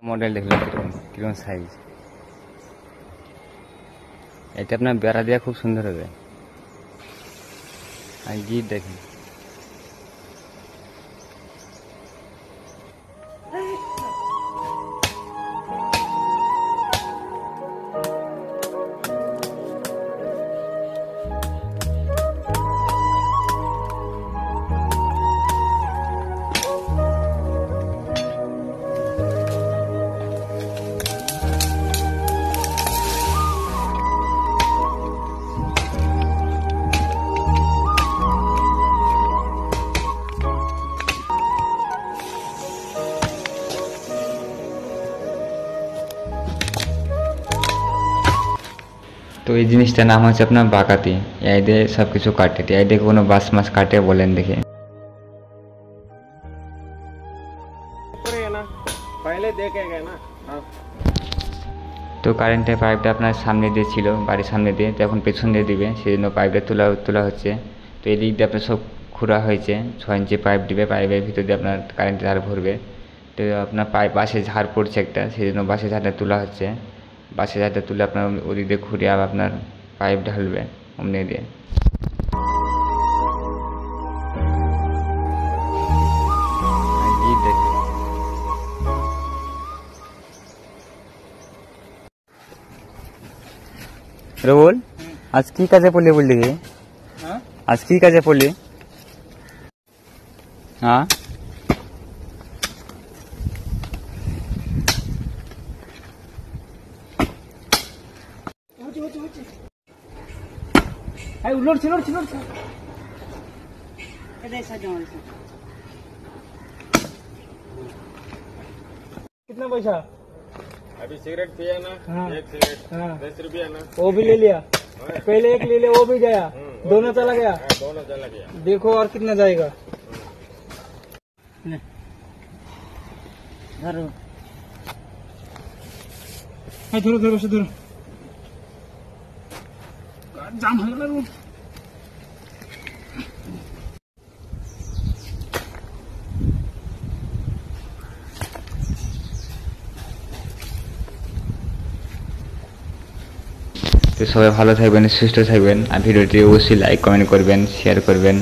Model দেখলাম কিরকম size. এটা আপনার বেড়া দেওয়া খুব সুন্দর হবে। আর গিট দেখেন, তো এই জিনিসটার নাম হচ্ছে আপনার বাকাতি। এই দিয়ে সব কিছু কাটে, এই দিয়ে কোনো বাস মাস কাটে বলেন দেখে। তো কারেন্টের পাইপটা আপনার সামনে দিয়ে ছিল, বাড়ির সামনে দিয়ে, তো এখন পেছন দিয়ে দিবে, সেই জন্য পাইপটা তোলা হচ্ছে। তো এই দিক দিয়ে আপনার সব খুঁড়া হয়েছে, 6 ইঞ্চি পাইপ দিবে, পাইপের ভিতর দিয়ে আপনার কারেন্টের ঝাড় ভরবে। তো আপনার পাইপ বাসে ঝাড় পড়ছে একটা, সেই জন্য বাসে ঝাড়টা তোলা হচ্ছে। বাসে ঝাড়টা তুলে আপনার ওদিক দিয়ে ঘুরে আবার আপনার পাইপ ঢালবে অমনি দিয়ে। রবুল, আজ কি কাজে পড়লি বললি? আজ কি কাজে পড়লি? হ্যাঁ, कितना पैसा? अभी सिगरेट पिया ना, हाँ। एक सिगरेट हाँ। 10 रुपया ना। वो भी ले लिया, पहले एक ले लिया, वो भी गया, दोनों चला गया। हाँ, दोनों चला गया। देखो और कितना जाएगा। धरो धरो धरो से धरो, जाम है ना रोड। তো সবাই ভালো থাকবেন, সুস্থ থাকবেন, আর ভিডিওটি অবশ্যই লাইক কমেন্ট করবেন, শেয়ার করবেন।